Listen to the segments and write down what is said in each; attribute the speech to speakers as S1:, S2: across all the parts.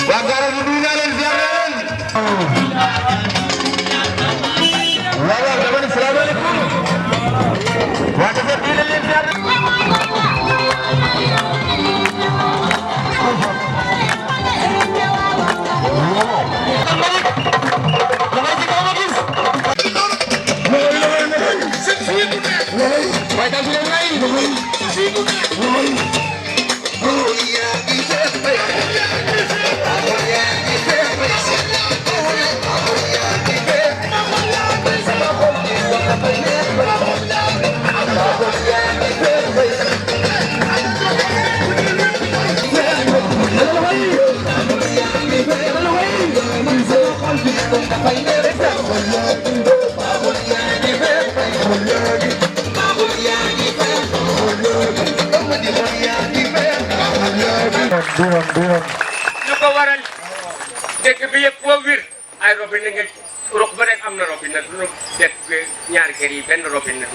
S1: waa Gaara mu nuyu naa leen ziar naa leen. waaw waaw dama ne salaamaaleykum. waa dafa diine leen ziar.
S2: lu ko waral dëkk bi yëpp boo wir ay robinet nga rox ba rek am na robinet du dëkk bi ñaari kër yi benn robinet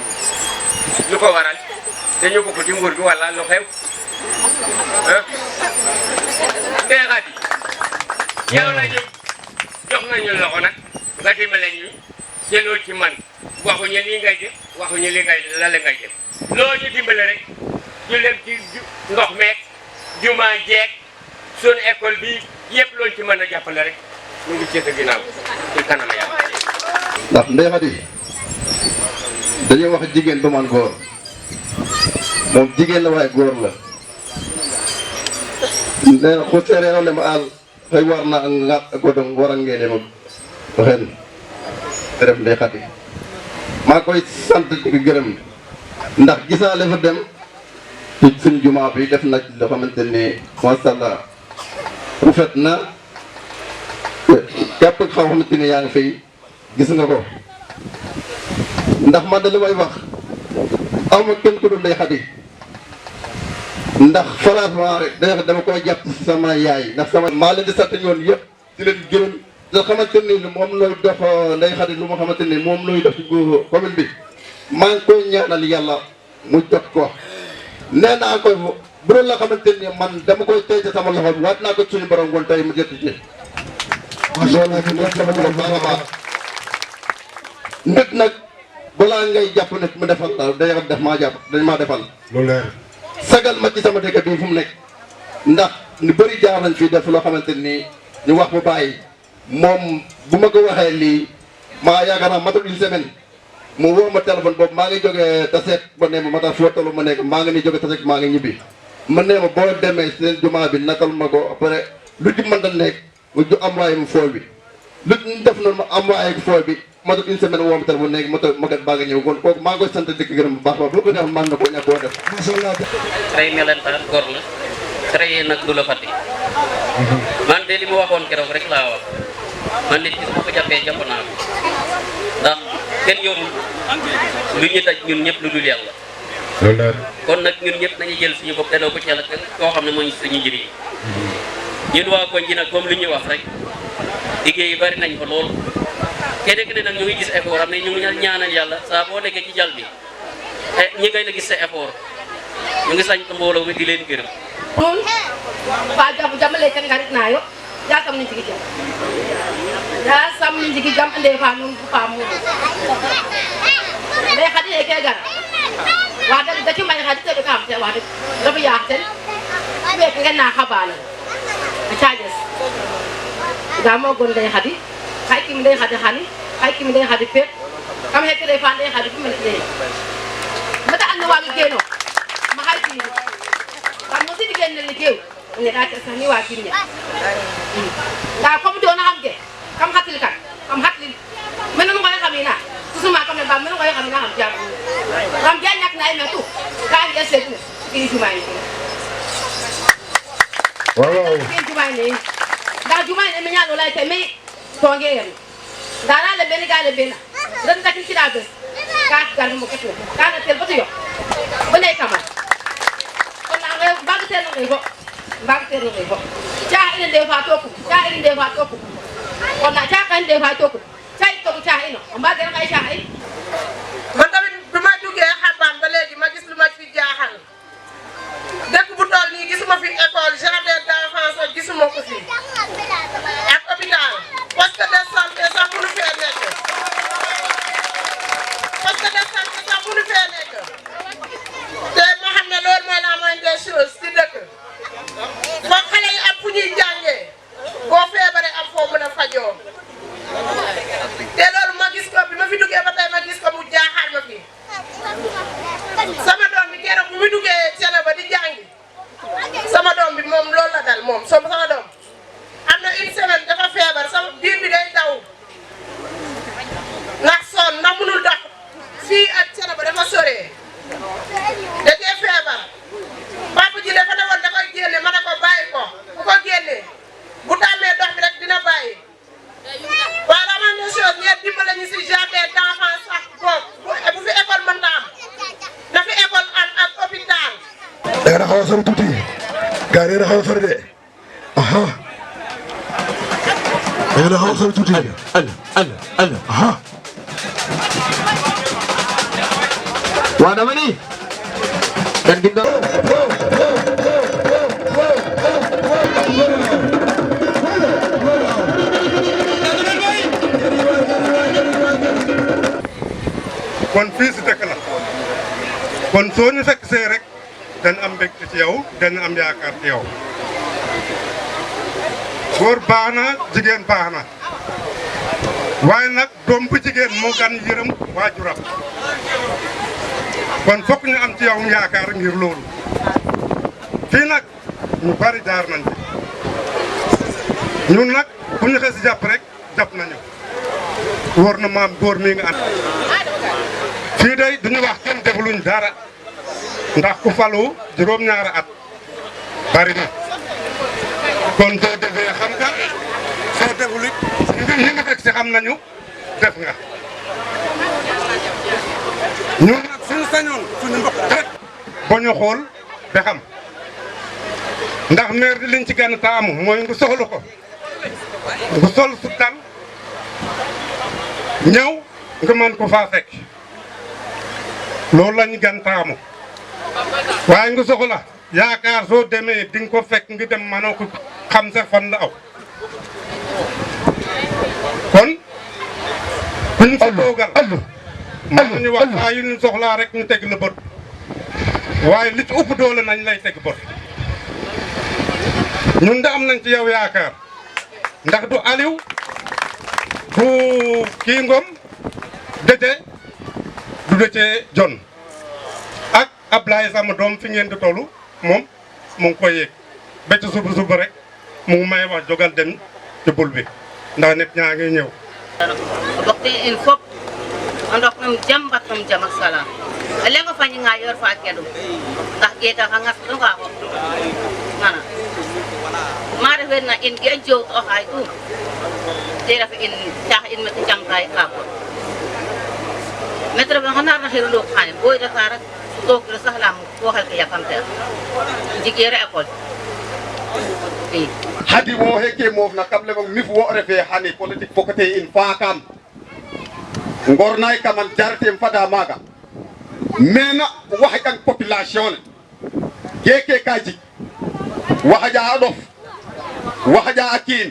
S2: lu ko waral dañu bokk ci nguur gi wala lu xew teexaat yi yow la ñu jox nañu loxo nag nga dimbale ñu jëloo ci man waxuñu lii ngay def waxuñu li ngay la ngay def loo ñu dimbale rek ñu leen ci ndox meek juma jeeg suñu école bi yëpp loolu ci mën a jàppale rek ñu ngi ci sa ginnaaw ci kanam yàlla.
S3: ndax Ndeye Khady dañuy wax jigéen du man góor moom jigéen la waaye góor la nee na ku seereer le ma àll xëy war na nga godong war a ngeene ma ren te def Ndeye Khady maa koy sant di ko gërëm ndax gisaale fa dem ci suñ jumaa bi def na loo xamante ni macha allah rafet na képp xaw xamante ni yaa ngi fay gis nga ko ndax man de li may wax aw ma kenn ku dul Ndeye Khady ndax franchement rek dama koy jàpp sama yaay ndax sama maa leen di sant ñoon yëpp di leen gërëm da xamante ni moom looy dox Ndeye Khady lu ma xamante ni moom looy dox ci commune bi maa ngi koy ñaanal yàlla mu jot ko nee naa koy bu doon la xamante ni man dama koy tey sama loxo waat naa ko suñu borom ngoon tey mu jot ci loolu nag mooy sama borom baax a baax nit nag balaa ngay jàpp nit mu defal daal day def maa jàpp dañ maa defal loolu leer sagal ma ci sama dëkk bii fu mu nekk ndax ñu bëri jaar nañ fii def loo xamante ni ñu wax mu bàyyi moom bu ma ko waxee lii maa yaakaar naa matul une semaine mu woo ma téléphone boobu maa ngi jógee taseet ba ne ma ma tax foo tollu ma nekk maa ngi ni jóge taseet maa ngi ñibbi man ne ma boo demee seen jumaa bi nakal ma ko après lu ci mën a nekk nga ju envoyé mu fool bi lu ñu def noonu ma envoyé fool bi matul une semaine woo ma téléphone nekk ma kat baa nga ñëw kon kooku maa ngi koy sant dëkk gërëm bu baax baax boo ko def man na ko ñàkk koo def macha allah
S4: tey melentaan góor la tey nag du la fàtte man de li mu waxoon keroog rek laa wax man nit ki su ma ko jàppee jàpp naa ko ndax kenn yorul lu ñu daj ñun ñëpp lu dul yàlla kon nag ñun ñëpp nañu jël suñu bopp delloo ko ci yàlla koo xam ne mooy suñu njëriñ ñun waa koñ ji nag comme li ñuy wax rek liggéey yi bari nañ ko lool kenn ku ne nag ñu ngi gis effort am ne ñu ngi ñaanal yàlla saa boo nekkee ci jal bi ñi ngay na gis sa effort ñu ngi sañ mbooloo mi di leen gërëm
S5: nun fa jabu jamale tan garit nayo ya kam ni jigi jam ya sam ni jigi jam ande fa nun fa mu Ndeye Khady e ke gar wa da ci may Khady te kam te wa da bu ya ten be ke na xabana a charges da mo gon Ndeye Khady hay kim Ndeye Khady xani hay kim Ndeye Khady pet kam he ke fa Ndeye Khady fu mel ni mata an wa geno ma hay ki kan mo ti gen le kew ne da ta sani wa kinnya da ko do na xam ke kam hatil kan kam hatil men mo ngay xamina suma kam ne ba men ngay xamina xam jam ram ja ñak na ay metu ka ngi set ki jumay waaw ki jumay ni da jumay ne me ñalo lay te me to ngeyam da na le ben ga le ben dan ta ci da bes ka gar mo ketu ka na tel batu yo ba ne kama kon na nga ba ga tel ngay ko ba ga tel ngay ko cha ina de fa to ku cha ina de fa to ku kon na cha kan de fa to ku cha to ku cha ina ba ga ngay cha ay
S6: man tamit bi ma duggee xabaan ba léegi ma gis lu ma fi jaaxal dëkk bu toll nii gisuma fi école jardin d'enfants gisuma ko fi ak hôpital poste de santé sax mënu fee nekk poste de santé sax mënu fee nekk te ma xam ne loolu mooy la moindre des choses ci dëkk foog xale yi am fu ñuy jàngee boo feebaree am foo mën a fajoo te loolu ma gis ko bi ma fi duggee ba tey ma gis ko mu jaaxaar ma fi sama doom bi keroog bu mu duggee Thiénaba di jàngi sama doom bi moom loolu la dal moom sama doom am na une semaine dafa feebar sama biir bi day daw ndax sonn ndax mënul dox fii ak Thiénaba dafa soree da cee feebar papa ji dafa ne woon da koy génne ma ne ko bàyyi ko bu ko génnee bu tàmmee dox bi rek dina bàyyi waaye la moindre des choses ñeent dimbale ñu si jardin d'enfants sax boobu bu fi école mën na am na fi école am ak hôpital.
S7: da nga xaw a sori tuuti gars yi da xaw a sori de aha da nga xaw a sori tuuti aha
S1: waa dama ni kan gi do
S8: kon fii si dëkk la kon soo ñu fekk see rek dañ am mbégte ci yow dañ am yaakaar ci yow góor baax na jigéen baax na waaye nag doom bu jigéen moo gan yërëm waajuram kon fokk ñu am ci yow yaakaar ngir loolu fii nag ñu bari jaar nañ ci ñun nag bu ñu xes jàpp rek jàpp nañu wóor na maam góor mi nga ànd fii day duñu wax kenn defuluñ dara ndax ku falu juróom-ñaari at bari na kon soo defee xam nga soo deful it ñi nga fekk si xam nañu def nga ñun nag suñu sañoon suñu mbokk rek ba ñu xool ba xam ndax maire di liñ ci gën a taamu mooy nga soxla ko nga sol su dal ñëw nga mën ko faa fekk loolu la ñu gën taamu waaye nga soxla yaakaar soo demee di nga ko fekk nga dem mënoo ko xam sa fan la aw kon kuñ fa toogal mën nañu wax saa yu ñu soxlaa rek ñu teg la bët waaye li ci ëpp doole nañ lay teg bët ñun de am nañ ci yow yaakaar ndax du Aliou du kii Ngom Dete du Dete John ak Ablaye sama doom fi ngeen di tollu moom mu ngi koy yéeg ba ci suba rek mu ngi may wax jógal dem ci bul bi ndax nit ñaa ngi ñëw.
S9: Dokte in fop andok nam jam batam jam ak salam alenga fanyi nga yor fa kedu ndax geta ka ngas do ka ko mana ma refe na in ge jow to hay tu te refe in tax in met jam kay ka ko metre ba xana na xiro do xane boy da tara to ko sahlam ko xal ke yakam te jigere école
S3: hadi wo heke mof na kam le mif wo refe hani politique fokate in fakam ngornay kaman jartem fada maga mena wahajan population keke kaji wahaja adof wahaja akin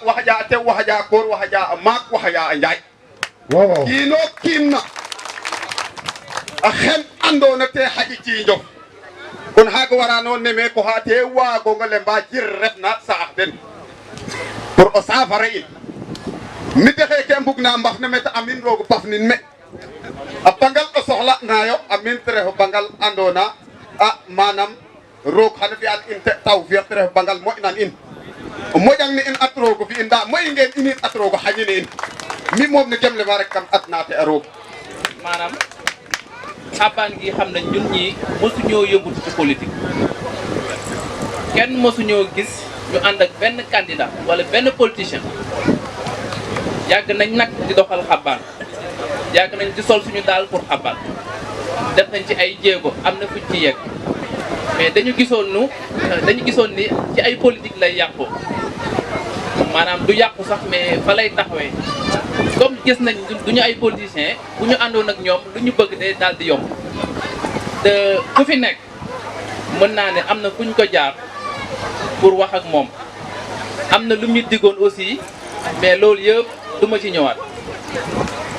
S3: wahaja te wahaja kor wahaja mak wahaja anjay
S7: wow
S3: kino kinna a xel ando na te haji ci njof kon haga warano neme ko ha te waago ngale mba jir refna saax den pour o safara in mi dexe ke mbugna mbax ne meta amin roog baf nin me a bangal o soxla nayo amin te ref bangal andona manam roog xana fi'an in te tawfiq te ref bangal moƴnan in o moƴang ni in at roog fi in nda moƴ ngeen init at roog xaƴine in mi moom ne kem le fa rek kam at na te a roog
S10: maanaam xabaan gi xam nañ ñun ñii mosuñoo yëngutu ci politique kenn mosuñoo gis ñu ànd ak benn candidat wala benn politicien yàgg nañ nag di doxal xabaan yàgg nañ di sol suñu daal pour xabaan def nañ ci ay jéego am na fuñ ci yegg mais dañu gisoon ni ci ay politique lay yàqoo maanaam du yàqu sax mais fa lay taxawee comme gis nañ duñu ay politiciens bu ñu àndoon ak ñoom lu ñu bëgg de daal di yomb te ku fi nekk mën naa ne am na fuñ ko jaar pour wax ak moom am na lu ñu diggoon aussi mais loolu yëpp du ma ci ñëwaat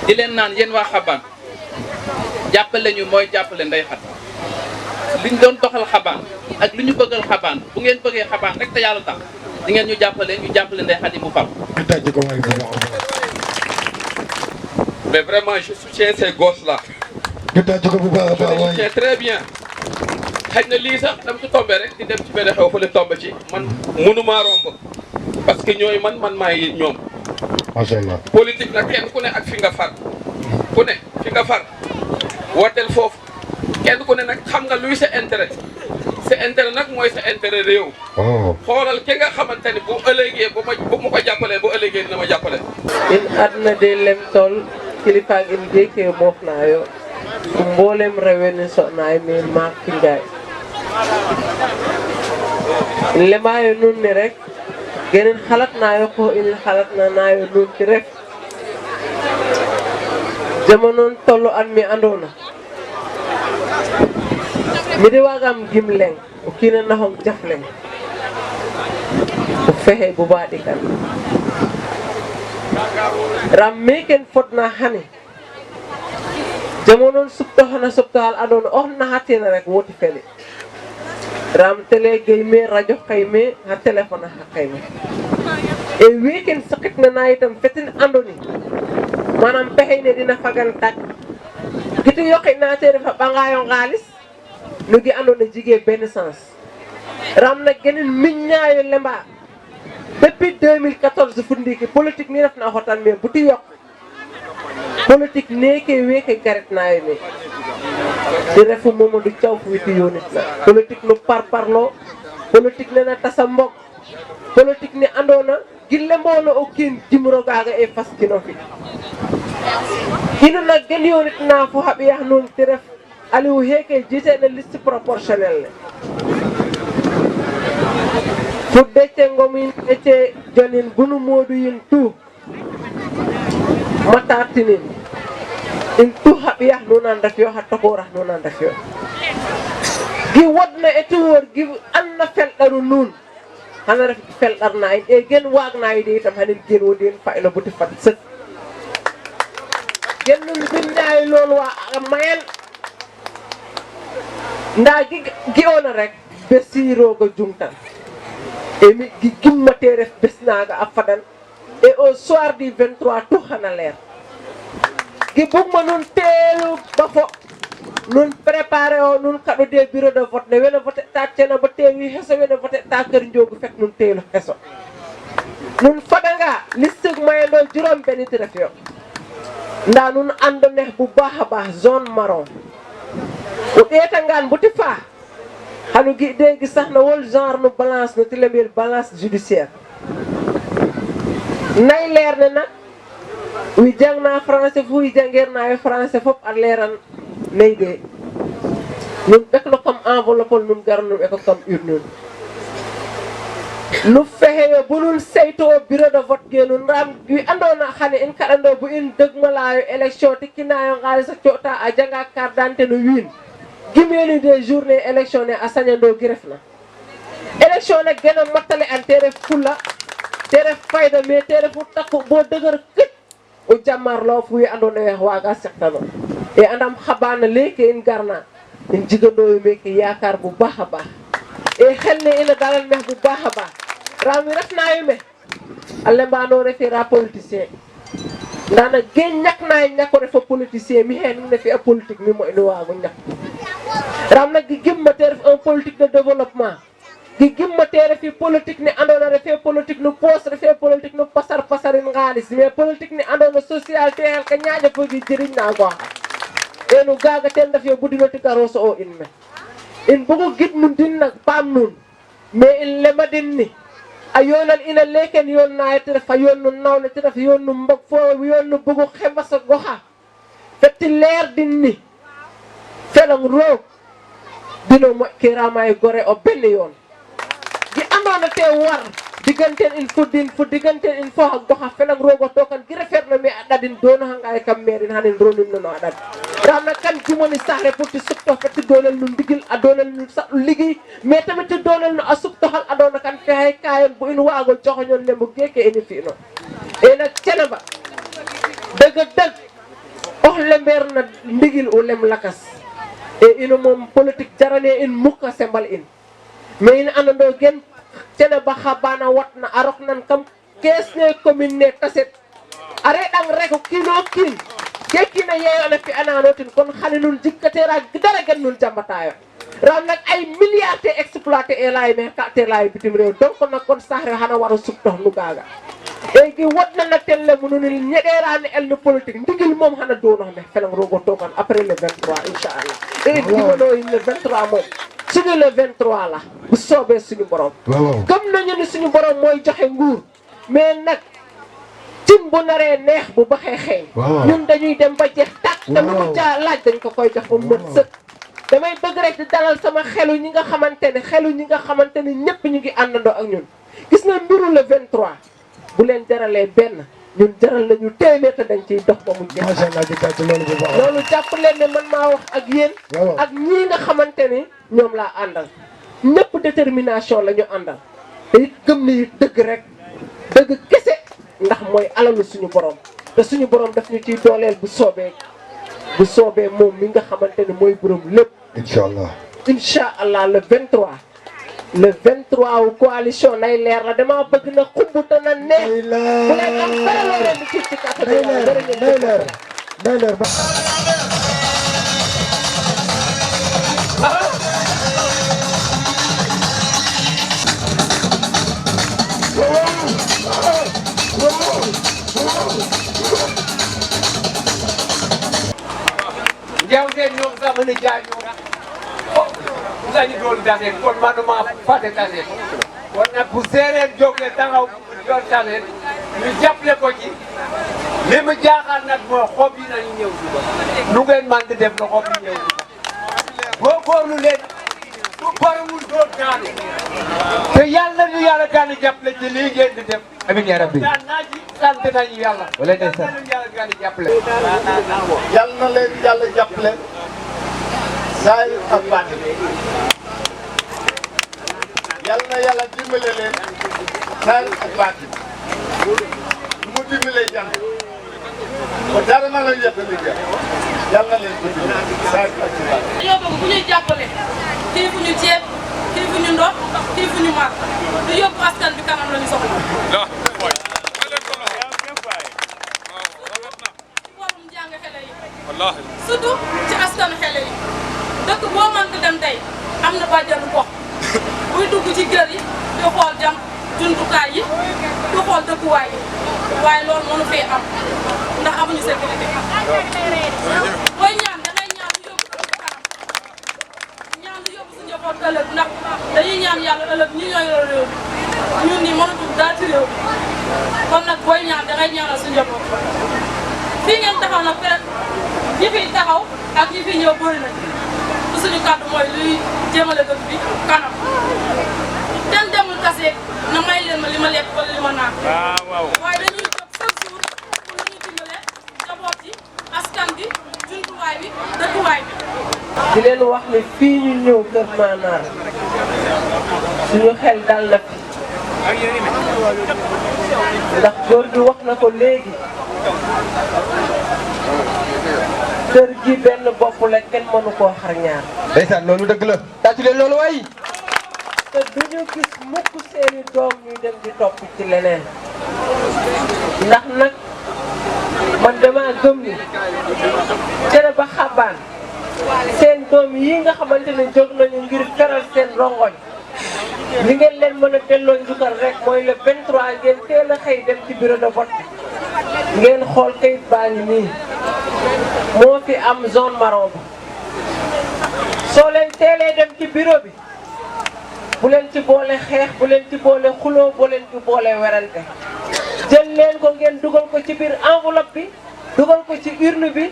S10: di leen naan yéen waa Xabaan jàppale ñu mooy jàppale Ndeye Khady liñ doon doxal Xabaan ak lu ñu bëggal Xabaan bu ngeen bëggee Xabaan rek te yàlla tax di ngeen ñu jàppale Ndeye Khady mu fam.
S11: Mais vraiment, je soutiens ces gosses-là. Je les soutiens très bien. xëy na lii sax dama ci tombé rek di dem ci benn xew fa la tombé ci man mënumaa romb parce que ñooy man maay ñoom.
S7: macha allah.
S11: politique nag kenn ku ne ak fi nga far ku ne fi nga far wooteel foofu kenn ku ne nag xam nga luy sa intérêt nag mooy sa intérêt réew. xoolal ki nga xamante ni bu ëllëgee bu ma ko jàppalee bu ëllëgee dina ma jàppale.
S12: in adna de lem tol kilifa in jeke mofnayo mboolem rewene so'naay mais maak fi ngaay lemayo nun ne rek genen xalatnayo ko in xalatnanayo nun ci rek jamonon tollu an mi andona mi de wagam gim leng o kiina naxong jaf leng o fexe bu baɗi kan ram meken fodna xane jamonon subtoxana subtoxal andona ox naxatina rek woti fele ram télé gey me radio xey me xa téléphone xa xey me e weken sakitna na itam fetin andoni manam pexey ne dina fagan tak gitu yoqi na te refa ɓangayo ngalis nu gi andona jige benn sens ram na genen miññayo lemba depuis 2014 fu ndiki politique ni refna xotan mais buti yok politique neke weke garet nayo me di refu Mamadou Thiaw fu witi yonit na politique no parparlo politique nena tasa mbok politique ni andona gille mbono o kin jimro gaga e faskino fi ino na gen yonit na fu haɓiyax nun ti ref Aliou heke jitene liste proportionnelle fu dece ngomin ece jonin bunu modu yin tout matatinin in tout haɓiyax nunan ref yo xa tokorax nunan ref yo gi wodna e tuwor gi anna felɗaru nuun xana ref felɗar na in e gen waag na yide itam xanin gen wodin fa ino buti fat sëk gen nun bindaay lool wa mayen nda gi ona rek besi roga jumtan e mi gi gimmate ref bes naga a fadan et au soir du 23 tout xana leer gi bugma nun teelu ba fo nun préparé o nun kaɗo de bureau de vote ne wene vote ta cena ba teewi heso wene vote ta kër njogu fek nun teelu heso nun fadanga liste mayendo juróom beniti ref yo nda nun ando neex bu baax a baax zone marron o ɗeetangaan buti faa xanu gi dégg sax na wol genre nu balance no tilembel balance judiciaire nay leer ne nag wi jang na français fu wi jangeer nayo français fop a leeran nay de nun ɓekno kam enveloppe nun gar nun ɓeko kam urne nu fexeyo bo nun seyto o bureau de vote ge nun ram wi andona xane in kaɗando bo in degmalayo élection tikkinayo ngalis a coota a janga carte d'identité no wiin gimeni des journée élection ne a sañando gi refna élection ne gena mottale an te ref fulla te ref fayda mais te refu takku bo dëgër kët o jamarlo fu wi andona ye waga sektano e andam xabana leke in garna in jigandoyo meke yakar bu baax a baax e xel ne ina dalal mex bu baax a baax raw mi refnayo me a lembano refira politicien ndana gen ñak naye ñako refa politicien mi hen ne fi a politique mi mo ino waago ñak ram nag gi gimma te ref un politique de développement gi gimma te refi politique ne andona refe politique no poos refe politique no pasarin ngalis mais politique ne andona social te hel ka ñaaƴa fogi jiriñ na goxa eno gaga ten ndef yo budinoti garoso o in me in bugu gid nun din nag paam nun mais in lema din ni a yonal ina leken yon naye te ref a yoon nu nawle te ref yoon nu mbog fo yoon nu bugu xembasa goxa fetti leer din ni felong roog dino moƴkirama e gore o benn yoon gi andona te war digganten in fuddin fu digganten in fo ha goxa felang roog o to kan gi referno mi a ɗadin dono hanga e kam merin hanin ronin nono a ɗad ramna kan jumoni sahre pour ti sukto fati donal nu ndigil a donal nu sa liggéey mais tamit ti donal nu a suktoxal adona kan fexe kayen bu in waagol coxoñon lembu geke ene fi'no e nak Thiénaba dëgg oxle mbeer na ndigil o lem lakas e ino moom politique jarane in mukka sembal in mais in andando gen Thiénaba xabana watna a rok nan kam kees ne commune ne taset a reɗang rek o kiino kiin kekina yeeyona fi ananotin kon xane nun jikkatera dara gen nun jambatayo ram nak ay milliards te exploité e lay mais ka te lay bitim rew donc nak kon sahre xana waro suktox nu gaga egi wodna na telle mununi ñeɗerani elno politique ndigil moom xana dono me felang rogo tokan après le 23 inchallah e dimono le 23 moom suñu le 23 la bu soobee suñu borom comme nañu ni suñu borom mooy joxe nguur mais nag cin bu naree neex bu baxee xeeñ ñun dañuy dem ba jeex tàkk te lu mu caa laaj dañ ko koy jox ba mën sëkk damay bëgg rek di dalal sama xelu ñi nga xamante ne ñëpp ñu ngi àndandoo ak ñun gis na mbiru le 23 bu leen jaralee benn ñun jaral nañu téeméer te dañ ciy dox ba mu jeex loolu jàpp leen ne man maa wax ak yéen ak ñii nga xamante ne ñoom laa àndal ñëpp détermination la ñu àndal te it gëm ni it dëgg rek dëgg kese ndax mooy alalu suñu borom te suñu borom daf ñu ciy dooleel bu soobee moom mi nga xamante ne mooy borom lépp incha allah le 23 wu coalition nay leer la dama bëgg na xumb te na neex bu leen am dara loo leen di ci kàttan nay leer ba
S13: Jauh saya nyok sama ni jangan Saya doon tase kon manuma fate tase kon nag bu séeréer jógee taxaw doon tase ñu jàppale ko ci li mu jaaxal nag moo xob yi nañu ñëw suba nu ngeen man di def na xob yi ñëw suba góorgóorlu leen bu parewul doon daanu te yàlla ñu yàlla gën a jàppale ci lii ngeen di def amiin yaa rabbi daan naa ci sant nañu yàlla wala ndeysaan yàlla gën a jàppale
S3: yàlla na leen yàlla jàppale saayir ak baatin yal na yàlla dimbale leen saayir ak baatin mu dimbale jàng ba dara na leen yàq liggéey yal na leen ko dimbale saayir ak baatin.
S14: dañoo bëgg bu ñuy jàppale kii fu ñu ceeb kii fu ñu ndox kii fu ñu mar lu yóbbu askan bi kanam la ñu soxla. wàllum njàng xale yi. surtout ci askanu xale yi. dëkk boo mënti dem tey am na bàjjanu gox buy dugg ci kër yi di xool jumtukaay yi di xool dëkkuwaay yi waaye loolu mënu fee am ndax amuñu sécurité. booy ñaan da ngay ñaan lu yóbbu ko kanam ñaan lu yóbbu su njaboot ëllëg ndax dañuy ñaan yàlla ëllëg ñi ñooy yor réew mi ñun nii mënatul daal ci réew mi kon nag booy ñaan da ngay ñaanal su njaboot fii ngeen taxaw nag peut-être ñi fi taxaw ak ñi fi ñëw bëri na. suñu kàddu mooy luy jéemale dëkk bi kanam kenn demul kase na may leen ma li ma lekk wala li ma naan waaye dañuy jóg chaque jour pour lu ñu dimbale njaboot yi askan bi jumtuwaay bi dëkkuwaay bi
S12: di leen wax ne fii ñu ñëw Kër Manar suñu xel dal na fi ndax góor gi wax na ko léegi kër gi benn bopp la kenn mënu koo xar ñaar.
S1: ndeysaan loolu dëgg la. tàccu leen loolu waay.
S12: te duñu gis mukk seeni doom ñuy dem di topp ci leneen ndax nag man dama gëm ni Thiénaba Xabaan seen doom yi nga xamante ne jóg nañu ngir feral seen rongoñ li ngeen leen mën a delloo njukkal rek mooy le 23 ngeen teel a xëy dem ci bureau de vote ngeen xool kayit baa ngi nii moo fi am zone marron bi soo leen teelee dem ci bureau bi bu leen ci boole xeex bu leen ci boole xuloo bu leen ci boole werante jël leen ko ngeen dugal ko ci biir enveloppe bi dugal ko ci urne bi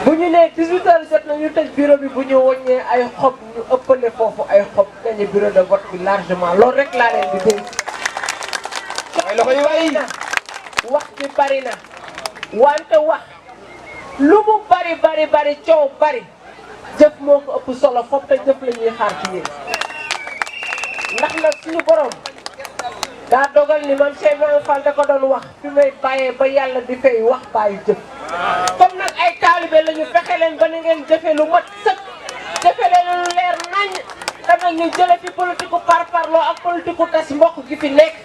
S12: bu ñu nee 18 heures jot na ñu tëj bureau bi bu ñu wàññee ay xob ñu ëppale foofu ay xob gañe bureau de vote bi largement loolu rek laa leen di dénk. ay loxo yi waay wax bi bari na wante wax lu mu bari bari bari coow bari jëf moo ko ëpp solo foofu te jëf la ñuy xaar ci yéen ndax nag suñu borom daa dogal ni man Cheikh Ibrahima Fall da ko doon wax fi may bàyyee ba yàlla di fay wax bàyyi jëf comme nag ay taalibe la ñu fexe leen ba ni ngeen jëfe lu mat sëkk jëfe leen lu leer nañ te nag ñu jële fi politique parparloo ak politique tas mbokk gi fi nekk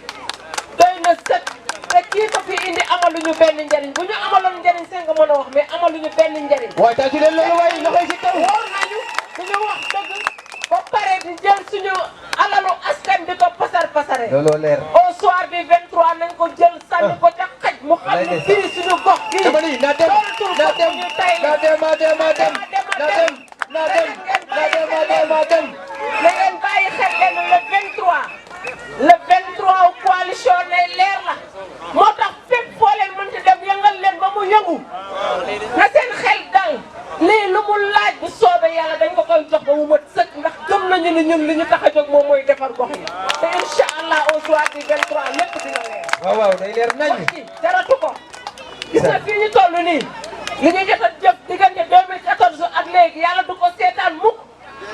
S12: doy na sëkk te kii ko fi indi amaluñu benn njariñ bu ñu amaloon njariñ seen nga mën a wax mais amaluñu benn njariñ
S13: waaye taa ci leen loolu waaye loxoy si kaw
S12: wóor nañu suñu wax dëgg ba pare di jël suñu alalu askan di ko pasare
S13: looloo leer
S12: au soir du 23 nañ ko jël sànni ko ca xaj mu xam ne fii suñu gox gi
S13: dama ni na dem na dem na dem
S12: na ngeen bàyyi xel leen le 23 coalition ne leer la moo tax fépp foo leen mënti dem yëngal leen ba mu yëngu na seen xel dal lii lu mu laaj bu soobee yàlla dañ ko koy jox ba mu mat sëkk ndax gëm nañu ni ñun li ñu tax a jóg moom mooy defar gox yi te incha allah au soir du 23 lépp dina leer.
S13: waaw day leer nañ
S12: wax ci jaratu ko gis nga fii ñu toll nii li ñu jot a jëf diggante 2014 ak léegi yàlla du ko seetaan mukk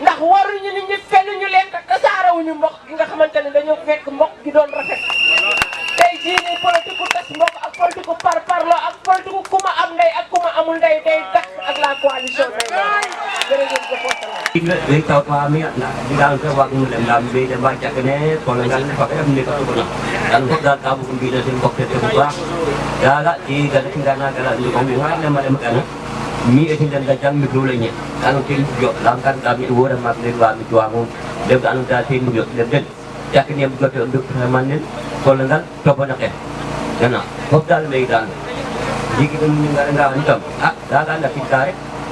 S12: ndax waruñu nit ñi fenn ñu leen te tasaarawuñu mbokk gi nga xamante ne dañoo fekk mbokk gi doon rafet tey jii nii politique ku tas mbokk ak politique ku parparloo ak politique ku ma am ndey ak ku ma amul ndey day dakk ak la coalition day jërëjëf
S15: Jadi tahu pahami nak di dalam waktu dalam beda baca kene kalau kan pakai mereka tu pernah dan kok dah tahu bila tembok terbuka jalan di dalam tinggalan jalan di komunal nama nama mi itu dan dajang mikro lainnya kalau tim jok langkan kami dua dan mak lewat berjuang dia tak ada tim jok dan yakin yang bergerak untuk permanen kalau kan kepada ke karena kok dalam medan jika meninggalkan antam dah ada kita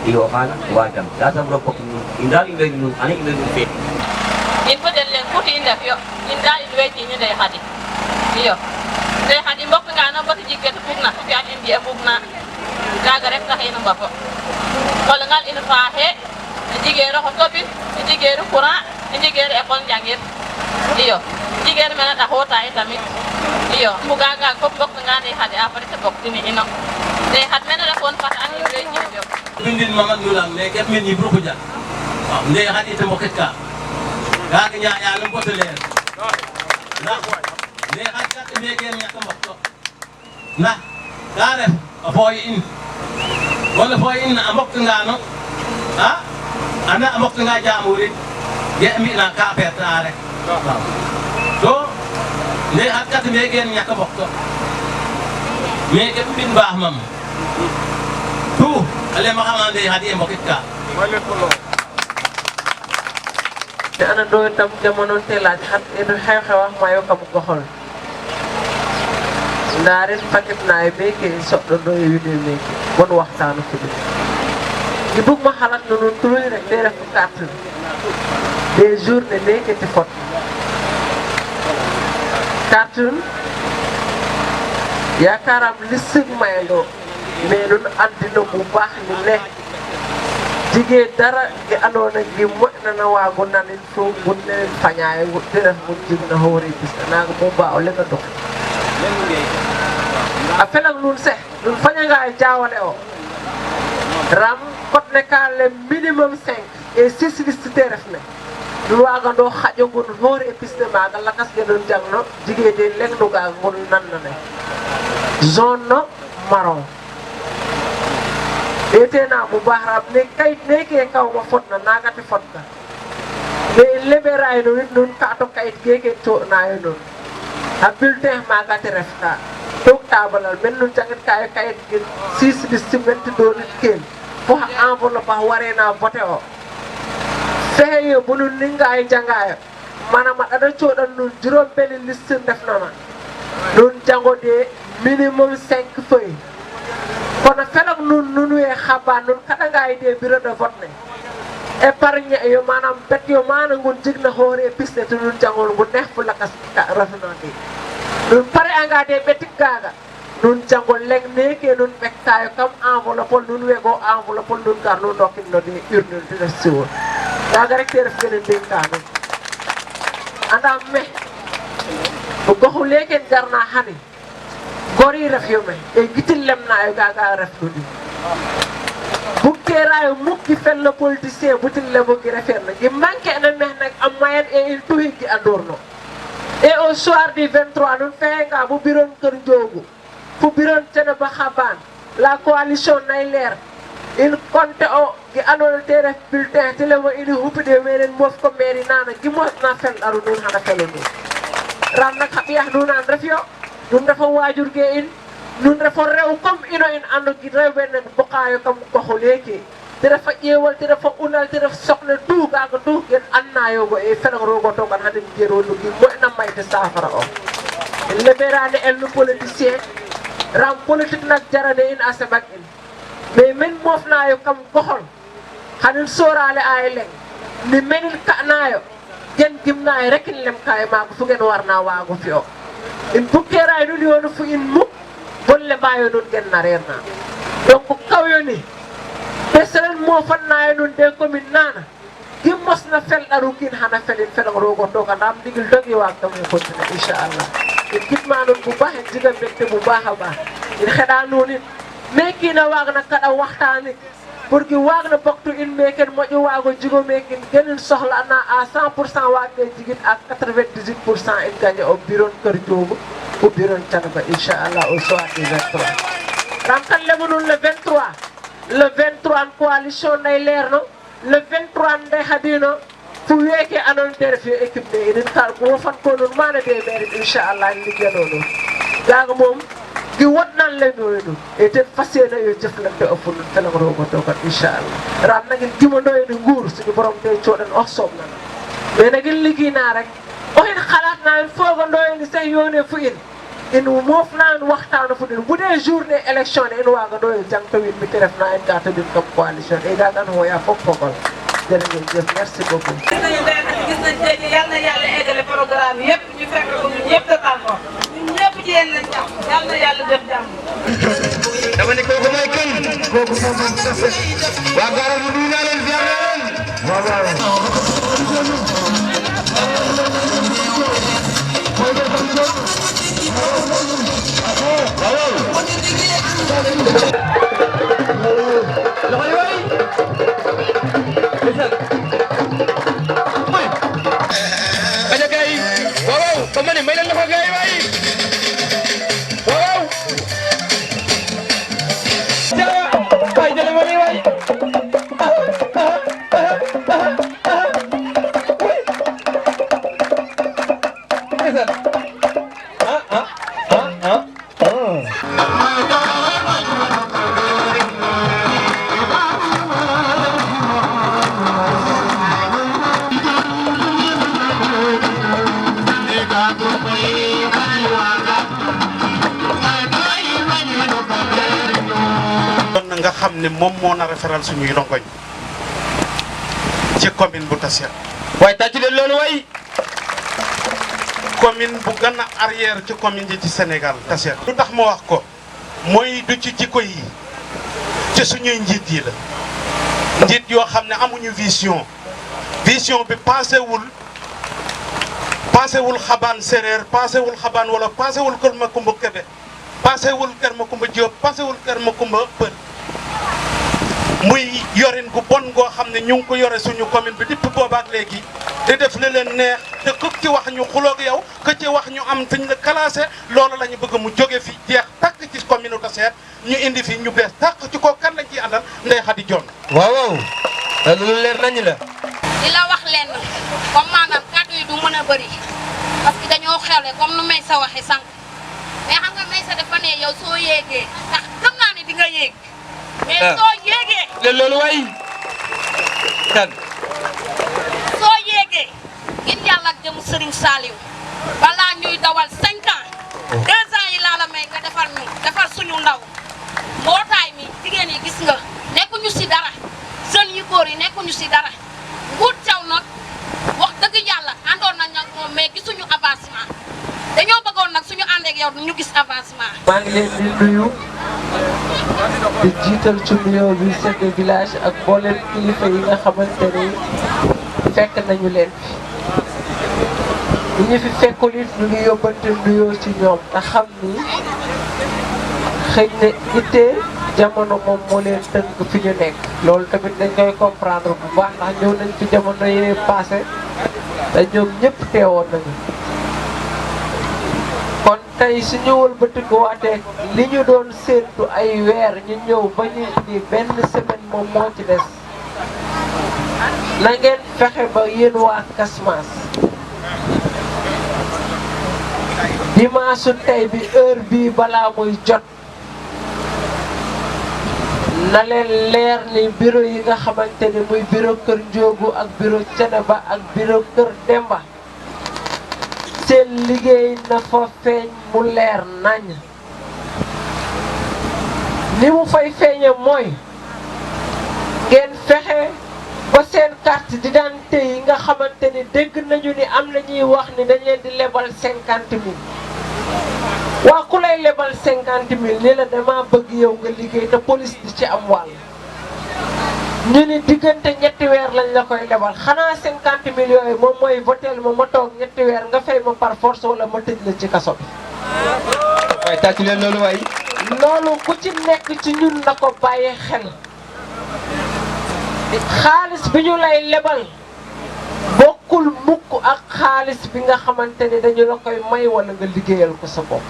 S15: iyo kana wajam dasam ropok indal ibe nun ani ibe nun fe
S9: in fodel len kuti inda yo inda ibe tinyi de hadi iyo de hadi mbok nga na boti jigge to bugna fi an indi bugna daga rek ta hena bako kol ngal in fa he jigge ro ko bi jigge ro qur'an jigge ro ekol jangir iyo jigge ro mena ta hota tamit iyo bugaga ko mbok nga ne hadi apare te bok tini ino de had mena la kon fata an ibe tinyi yo
S16: bindin mangan yulang ne ket men yibru ko ja nde hadi te moket ka ga nya ya lam boto leer na ne hakka te megen ya kam bokto na gare boy in wala boy in amok ngano ha ana amok nga jamuri ye mi na ka petare to ne hakka te megen ya kam bokto me ket bin bah mam tu ale makamande hadi mbokit ka
S12: te ana do tam jamono te laaj xat edu xew xew wax mayo kam ko xol ndarin paket naay be ke so do yu de ne bon waxtanu ko di bug ma xalat no non tuloy rek de rek carte des jours de nekk ci fot carte yaakaram lisig maylo mais nun andina bu baax ni ne jigee dara gi andoona gi moƴnana waago nanin fo gunne fañaaye te ref gun jigna hoore bis naaga bo mbaa o leŋ a dok a felang nun se nun fañanga e jawale o ram code ne ka le minimum 5 et 6 liste te ref ne nun waagando xaƴo ngun hoore e piste maaga lakas ke nun jangno jigee de leŋ nuga ngun nannane zone no marron etena bu bahram ne kayit ne ke kaw ma fotna nagati fotka ne liberay no nun ka to kayit ke to na yo a bulletin magati refta tok tabalal men nun jangit kay kayit ke 6 district do nit ken fo enveloppe ba warena voté o feyo bu nun ningay jangayo manama ada codan nun jurom beli liste defna ma nun jangode minimum 5 feuilles kono felak nun we xaba nun kada ngay de bureau de vote ne épargne yo manam bet yo mana ngun jigna hore piste to nun jangol ngun neex fu lakas rafino de nun pare anga de betik gaga nun jangol leng neke nun bektayo kam enveloppe nun we go enveloppe nun gar nun dokin no de urne de siwo daga rek teref gene denkano anda me bu goxu leken garna hani gori ref yo me e gitil lem na yo gaga ref ko di bukkerayo mukki fello politicien butille mo gi referna gi manque enen men nak am moyen e il tuhi gi andorno et au soir du 23 nun fehenga bo biron kër Njoogu fu biron tene ba xaban la coalition nay leer il compte o gi andona te ref bulletin tele mo ini hupide menen mof ko mairie nana gi mosna fel aru nun hana felo nun ram nak xaɓiyax nunan ref yo nun refa wajur ge in nun refa rew comme ino in ando gi rewɓe nen bokayo kam goxo leke te refa ƴeewal te refa unal te ref soxla tout kaga tout gen annayogo e felong rogo togan hade mi jerono gi moƴna mayte safara o en leɓerade en no politicien ram politique nak jarane in a seɓak in mais min mofnayo kam goxol hanin sorale aye leng ni menin kanayo gen gimnayo rek in lem kaye mago fu gen warna wago fiyo in bukkeray nun yonu fu in muk bolle mbayo nun gen narerna donc kawyoni peseren mofannayo nun de commune nana gimmosna fel ɗaru kin hana felin felong rogo toga ndam digil dogi wag tam e continue inchallah in gidma nun bu baax en jiga mbégte bu baax a baax in xeɗa nunin mais kina wagna kaɗa waxtani pour que wagna boktu in meken moƴo wago jigo meken genin sohla na à 100% wagne jigit à 98% in gagné o biron kër Njoogu o biron Thiénaba inchallah au soir du 23 ram kan lemu nun le 23 coalition nay leer no le 23 Ndeye Khadino fu weeke anon te ref yo équipe ne inin kal ko wofan ko nun mana de mairie inchallah liggéeyano nun gaga moom gi wotnan le noynu e ten fasiyena yo jëflante o fu nun felong rogo tokat inchallah ram nagin gimonoyno nguur suñu borom de coɗen o soobnana mais nagin liggéeyna rek oxin xalatna en fogandoyni sax yone fu in mofnan waxtano fu ɗin bude journée élection ne in waganoyo jangto win mi te refna en gata ɗin comme coalition e gagan hoya fop fogol jërëngeen jëf merci beaucoup
S6: gis nañu gis nañ tey jii yal na yàlla eggale programme yëpp ñu fekk ko ñun ñëpp te tal ko ñun ñëpp ci yéen lañ jàpp yal na yàlla def jàmm.
S1: dama ne kooku mooy kan kooku moom waa Gara bu nuyu naa leen ziar naa leen
S2: aja gay waaw dama ne may leen loxo gay waay waaw waay jële ma ni waay
S8: nga xam ne moom moo na référal suñuy rongoñ ci commune bu Tassette
S2: waaye tàcc leen loolu way
S8: commune bu gën a arrière ci commune yi ci Sénégal Tassette lu tax ma wax ko mooy du ci jikko yi ci suñuy njiit yi la njiit yoo xam ne amuñu vision bi paasewul xabaan séréer paasewul xabaan wala paasewul kër ma kumba Kébé paasewul kër ma kumba Diop paasewul kër ma kumba Pël muy yorin gu bon goo xam ne ñu ngi ko yore suñu commune bi depuis boobaak léegi di def li leen neex te ku ci wax ñu xuloog yow ku ci wax ñu am fiñ la classé loolu la ñu bëgg mu jóge fi jeex tàkk ci commune Tassette ñu indi fi ñu bees tàkk ci koo kan lañ ciy àndal Ndeye Khady Dione
S2: waaw loolu leer nañu la
S17: di la wax leen comme maanaam kàddu yi du mën a bëri parce que dañoo xewle comme nu may sa waxe sànq mais xam nga may sa dafa ne yow soo yéegee ndax xam naa ne di nga yéeg mais soo yéegee
S2: loolu way kan
S17: soo yéegee ngir yàlla ak jëm Serigne Saliou balaa ñuy dawal 5 ans 2 ans yi laa la may nga defar suñu ndaw mbootaay mi jigéen yi gis nga nekkuñu si dara jeunes yu góor yi nekkuñu si dara nguur caw nag wax dëgg yàlla àndoon nañ ak moom mais gisuñu avancement dañoo bëggoon nag suñu ànd ak yow ñu gis avancement.
S12: maa ngi leen di nuyu di jiital ci nuyoo bi chef de village ak mboolem kilifa yi nga xamante ni fekk nañu leen fi ñu fi fekkul it ñu ngi yóbbante nuyoo ci ñoom nga xam ni xëy na ittee jamono moom moo leen tënk fi ñu nekk loolu tamit dañ koy comprendre bu baax ndax ñëw nañ ci jamono yi passé te ñoom ñëpp teewoon nañu kon tey su ñu wëlbatikuwaatee li ñu doon séentu ay weer ñu ñëw ba ñu indi benn semaine moom moo ci des na ngeen fexe ba yéen waa Casamance dimanche tey bi heure bii balaa muy jot na leen leer ni bureau yi nga xamante ni muy bureau Kër Njoogu ak bureau Ceneba ak bureau Kër Demba seen liggéey na fa feeñ mu leer nañ ni mu fay feeñe mooy ngeen fexe ba seen carte d'identité yi nga xamante ni dégg nañu ni am na ñuy wax ni dañ leen di lebal 50 000 waa ku lay lebal 50 000 ni la dama bëgg yow nga liggéey te police di ci am wàll ñu ni diggante ñetti weer lañ la koy lebal xanaa 50 000 yooyu moom mooy votel ma toog ñetti weer nga fay ma par force wala ma tëj la ci kaso bi.
S1: waaye tàccu leen loolu waay.
S12: loolu ku ci nekk ci ñun na ko bàyyee xel xaalis bi ñu lay lebal bokkul mukk ak xaalis bi nga xamante ni dañu la koy may wala nga liggéeyal ko sa bopp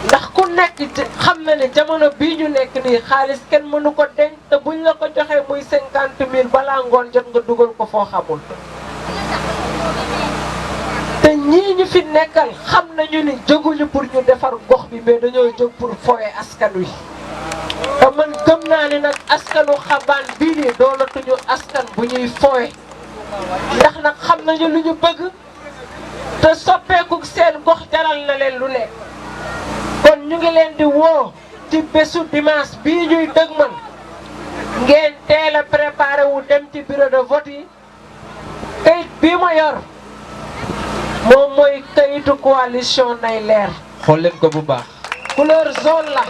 S12: ndax ku nekk xam na ne jamono bii ñu nekk nii xaalis kenn mënu ko denc te buñ la ko joxee muy 50 000 balaa ngoon jot nga dugal ko foo xamul te ñii ñu fi nekkal xam nañu ni jóguñu pour ñu defar gox bi mais dañoo jóg pour fowe askan wi te man gëm naa ni nag askanu xabaan bii nii doolatuñu askan bu ñuy fowe ndax nag xam nañu lu ñu bëgg te soppeeku seen gox jaral na leen lu nekk kon ñu ngi leen di woo ci bésu dimanche bii ñuy dëgmal ngeen teel a préparé wu dem ci bureau de vote yi kayit bii ma yor moom mooy kayitu coalition nay leer.
S1: xool leen ko bu baax.
S12: couleur jaune la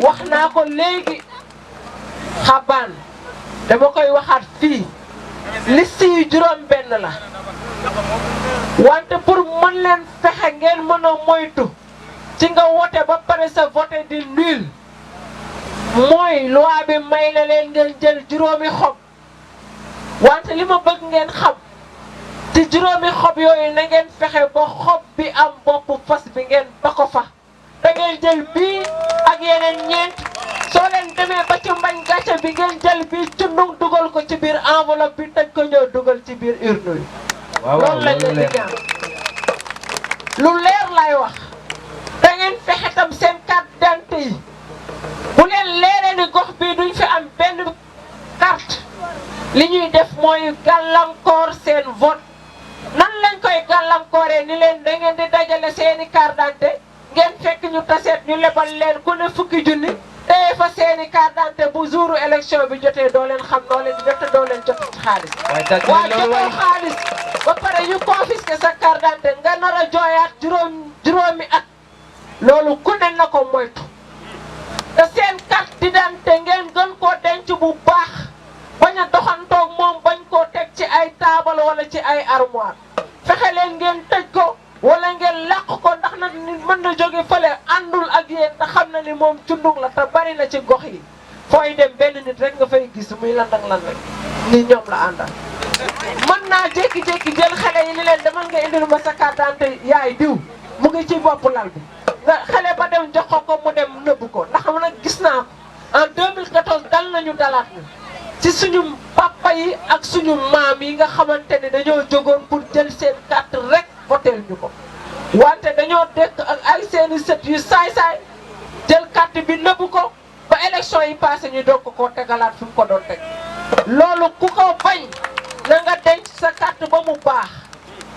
S12: wax naa ko léegi xabaan dama koy waxaat fii liste yi juróom-benn la wante pour mën leen fexe ngeen mën a moytu ci nga wote ba pare sa vote di nul mooy loi bi may na leen ngeen jël juróomi xob wante li ma bëgg ngeen xam. ci juróomi xob yooyu na ngeen fexe ba xob bi am bopp fas bi ngeen ba ko fa da ngeen jël bii ak yeneen ñeent soo leen demee ba ci mbañ gàcce bi ngeen jël bii cundung dugal ko ci biir enveloppe bi tëj ko ñëw dugal ci biir urne yi. loolu lañ leen di ñaan lu leer lay wax da ngeen fexe tam seen carte d'identité yi bu leen leeree ni gox bii duñ fi am benn carte li ñuy def mooy gàllankoor seen vote. nan lañ koy gàllankooree ni leen da ngeen di dajale seeni carte d'identité ngeen fekk ñu taseet ñu lebal leen ku ne fukki junni téye fa seeni carte d'identité bu jouru élection bi jotee doo leen xam noo leen jot doo leen jot ci xaalis. waaye jotoo xaalis ba pare ñu confisqué sa carte d'identité nga nar a jooyaat juróomi at loolu ku ne na ko moytu te seen carte d'identité ngeen gën koo denc bu baax bañ a doxantoog moom bañ koo teg ci ay taabal wala ci ay armoire fexe leen ngeen tëj ko wala ngeen làq ko ndax nag nit mën na jóge fële àndul ak yéen te xam na ni moom cundung la te bari na ci gox yi fooy dem benn nit rek nga fay gis muy land ak ni ñoom la àndal mën naa jékki-jékki jël xale yi ni leen demal nga indil ma sa carte d'identité yaay diw mu ngi ci bopp lal bi nga xale ba dem jox ko mu dem nëbb ko ndax nag gis naa ko en 2014 dal nañu dalaat ñu ci suñu papa yi ak suñu maam yi nga xamante ne dañoo jógoon pour jël seen carte rek voteel ñu ko wante dañoo dëkk ak ay seeni sët yu saay-saay jël carte bi nëbb ko ba élection yi passé ñu doog ko tegalaat fi mu ko doon teg loolu ku ko bañ na nga denc sa carte ba mu baax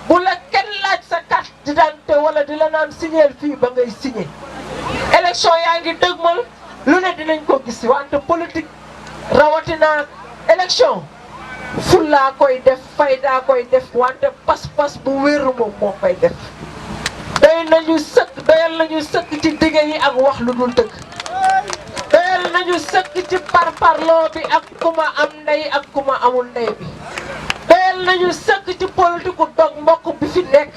S12: bu la kenn laaj sa carte d'identité wala di la naan signer fii ba ngay signer élection yaa ngi dëgmal lu ne dinañ ko gis wante politique rawatina élection fullaa koy def faydaa koy def wante pas-pas bu wéeru moom moo koy def doyal nañu sëkk ci dige yi ak wax lu dul dëgg doyal nañu sëkk ci parparloo bi ak ku ma am ndey ak ku ma amul ndey bi doyal nañu sëkk ci politique dog mbokk bi fi nekk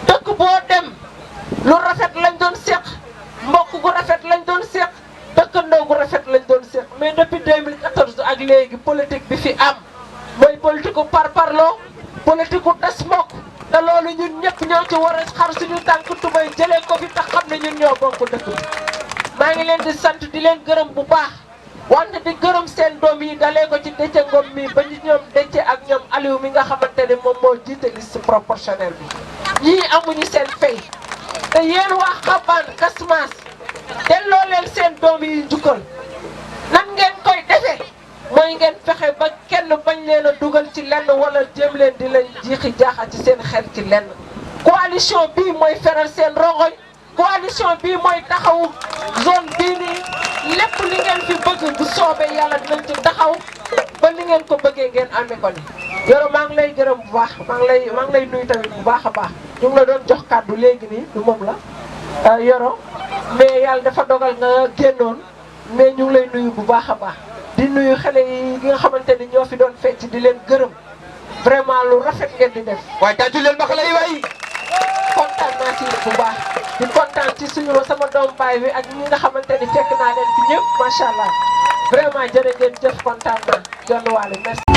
S12: dëkk boo dem lu rafet lañ doon seq mbokk gu rafet lañ politique gu tas mbokk te loolu ñun ñëpp ñoo ci war a xar suñu tànk tubay jëlee ko fi tax xam ne ñun ñoo bokk dëkk bi maa ngi leen di sant di leen gërëm bu baax wante di gërëm seen doom yi dalee ko ci Déthié Ngom mi ba ñu ñoom Déthié ak ñoom Aliou mi nga xamante ne moom moo jiite liste proportionnelle bi ñii amuñu seen fay te yéen waa Xabane Casamance delloo leen seen doom yi njukkal nan ngeen koy defee mooy ngeen fexe ba kenn bañ leen a dugal ci lenn wala jéem leen di leen jiixi jaaxa ci seen xel ci lenn coalition bii mooy feral seen rongoñ coalition bii mooy taxawu zone bii nii lépp li ngeen fi bëgg bu soobee yàlla dinañ ci taxaw ba li ngeen ko bëggee ngeen amee ko ni Yoro maa ngi lay gërëm bu baax maa ngi lay nuyu tamit bu baax a baax ñu ngi la doon jox kàddu léegi nii du moom la Yoro mais yàlla dafa dogal nga génnoon mais ñu ngi lay nuyu bu baax a baax di nuyu xale yi nga xamante ni ñoo fi doon fecc di leen gërëm vraiment lu rafet ngeen di def.
S1: waaye tàccu leen ba xale yi waay.
S12: kontaan naa ci bu baax di kontaan ci suñu sama doom baay bi ak ñi nga xamante ni fekk naa leen fi ñëpp macha allah vraiment jërë ngeen jëf kontaan naa John Waly merci.